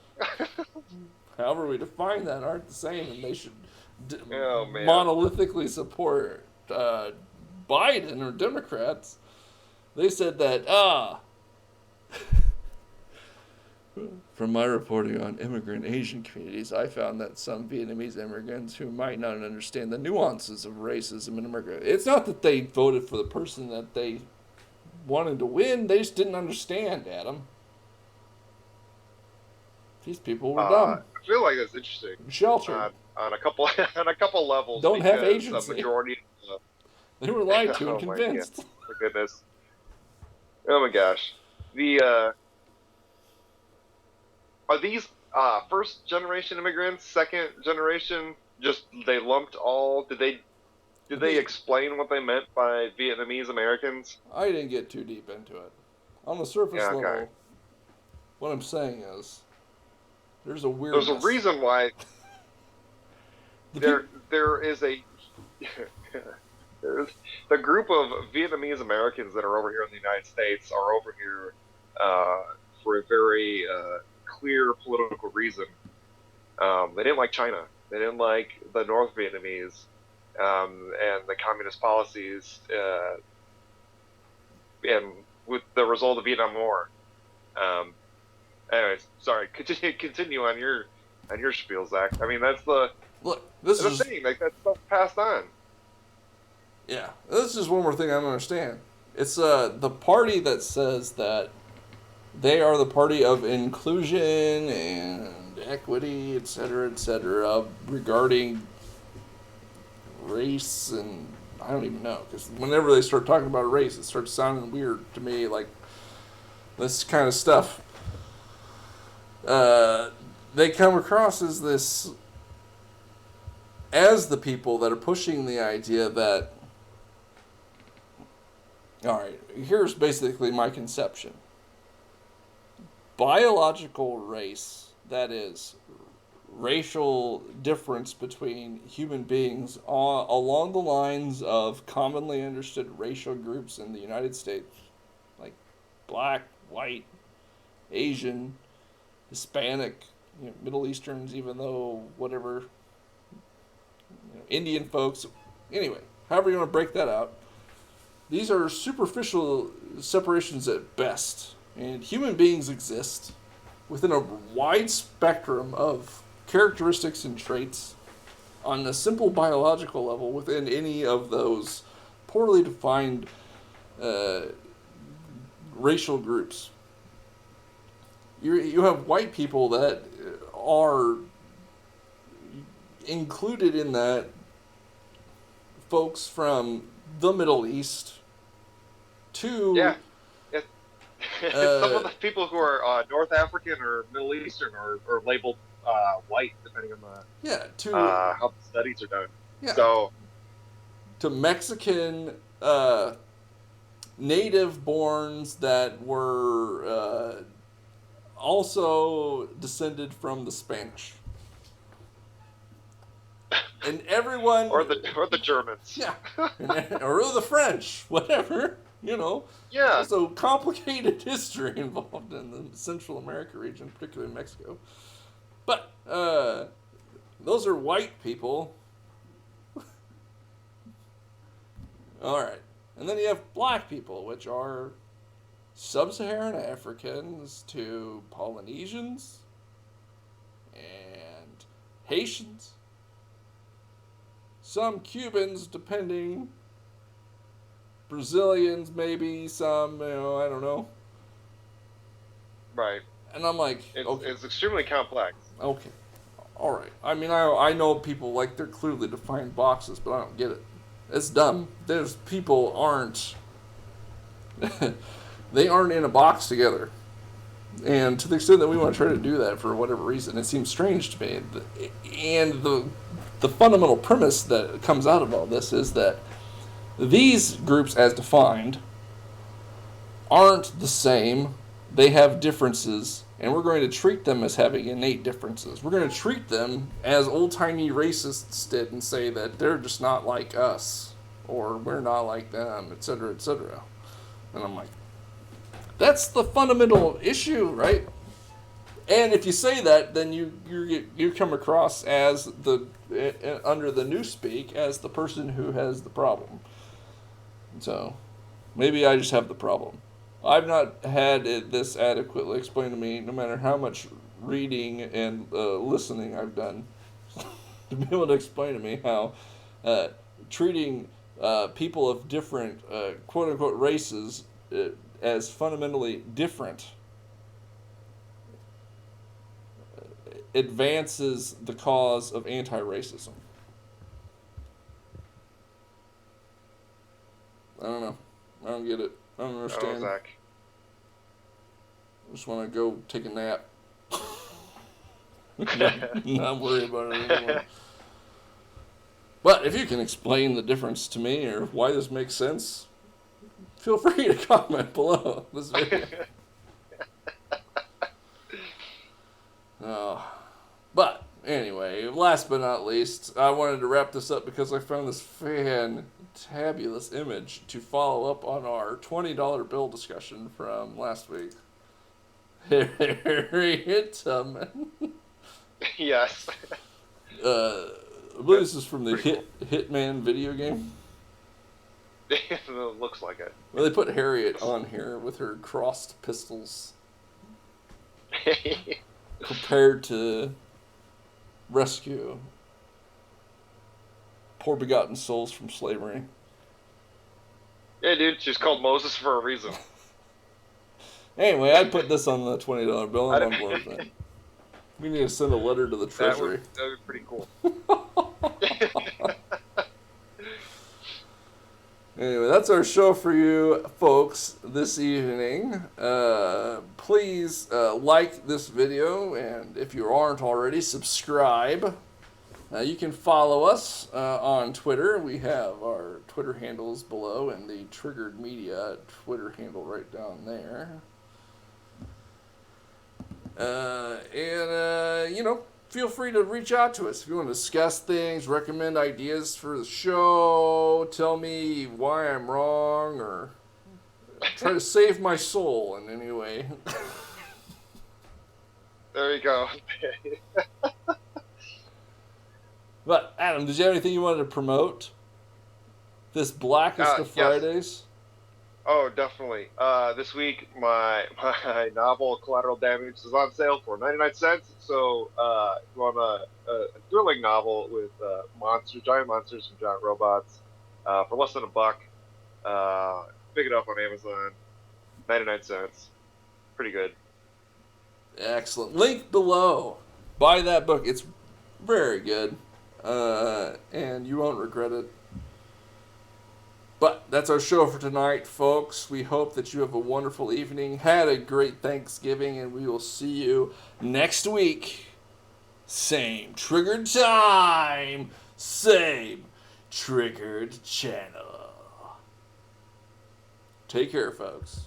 however we define that, aren't the same, and they should
Oh, man.
monolithically support Biden or Democrats. They said that from my reporting on immigrant Asian communities, I found that some Vietnamese immigrants who might not understand the nuances of racism in America. It's not that they voted for the person that they wanted to win, they just didn't understand, Adam. These people were dumb.
I feel like that's interesting.
Sheltered.
On a couple levels.
Don't have
because
agency.
The majority of
They were lied to and
Oh, my
convinced.
for goodness. Oh my gosh. Are these first generation immigrants, second generation? Just they lumped all. Did they explain what they meant by Vietnamese Americans?
I didn't get too deep into it. On the surface
Yeah, okay.
level, what I'm saying is, there's a weirdness.
There's a reason why there is a there's the group of Vietnamese Americans that are over here in the United States are over here for a very clear political reason. They didn't like China. They didn't like the North Vietnamese and the communist policies, and with the result of the Vietnam War. Anyways, sorry. Continue on your spiel, Zach. I mean, that's the thing. Like that stuff passed on.
Yeah, this is one more thing I don't understand. It's the party that says that they are the party of inclusion and equity, etc., regarding race, and I don't even know, because whenever they start talking about race, it starts sounding weird to me, like this kind of stuff. They come across as the people that are pushing the idea that, all right, here's basically my conception. Biological race, that is, racial difference between human beings along the lines of commonly understood racial groups in the United States, like black, white, Asian, Hispanic, Middle Easterns, even though whatever, Indian folks, anyway, however you want to break that out. These are superficial separations at best, and human beings exist within a wide spectrum of characteristics and traits on a simple biological level within any of those poorly defined racial groups. You have white people that are included in that, folks from the Middle East to...
Yeah. Some of the people who are North African or Middle Eastern are labeled white, depending on how the studies are done.
Yeah.
So
to Mexican native-borns that were also descended from the Spanish, and everyone,
or the Germans.
Yeah, or the French, whatever.
Yeah.
So complicated history involved in the Central America region, particularly Mexico. But those are white people. All right. And then you have black people, which are sub-Saharan Africans to Polynesians and Haitians. Some Cubans, depending... Brazilians, maybe, some, I don't know.
Right.
And I'm like,
it's extremely complex.
Okay. All right. I mean, I know people, like, they're clearly defined boxes, but I don't get it. It's dumb. There's people aren't they aren't in a box together. And to the extent that we want to try to do that for whatever reason, it seems strange to me. And the fundamental premise that comes out of all this is that these groups, as defined, aren't the same. They have differences, and we're going to treat them as having innate differences. We're going to treat them as old-timey racists did and say that they're just not like us, or we're not like them, etc., etc. And I'm like, that's the fundamental issue, right? And if you say that, then you come across as under the newspeak as the person who has the problem. So maybe I just have the problem. I've not had this adequately explained to me, no matter how much reading and listening I've done, to be able to explain to me how treating people of different quote-unquote races as fundamentally different advances the cause of anti-racism. I don't know. I don't get it. I don't understand.
Zach.
I just want to go take a nap. Not worry about it anymore. But if you can explain the difference to me or why this makes sense, feel free to comment below this video. But anyway, last but not least, I wanted to wrap this up because I found this fantabulous image to follow up on our $20 bill discussion from last week. Harriet Tubman.
Yes.
I believe this is from the Hitman video game.
It looks like it.
Well, they put Harriet on here with her crossed pistols, prepared to rescue poor begotten souls from slavery.
Yeah, dude, she's called Moses for a reason.
Anyway, I put this on the $20 bill. I'm on board with that. We need to send a letter to the Treasury.
That would be pretty cool.
Anyway, that's our show for you folks this evening. Please like this video, and if you aren't already, subscribe. You can follow us on Twitter. We have our Twitter handles below and the Triggered Media Twitter handle right down there. Feel free to reach out to us if you want to discuss things, recommend ideas for the show, tell me why I'm wrong, or try to save my soul in any way.
There you go.
But, Adam, did you have anything you wanted to promote? This Blackest of Fridays?
Yes. Oh, definitely. This week, my novel Collateral Damage is on sale for 99 cents. So, if you want a thrilling novel with giant monsters and giant robots for less than $1, pick it up on Amazon. 99 cents. Pretty good.
Excellent. Link below. Buy that book. It's very good. And you won't regret it. But that's our show for tonight, folks. We hope that you have a wonderful evening, had a great Thanksgiving, and we will see you next week. Same Triggered time, same Triggered channel. Take care, folks.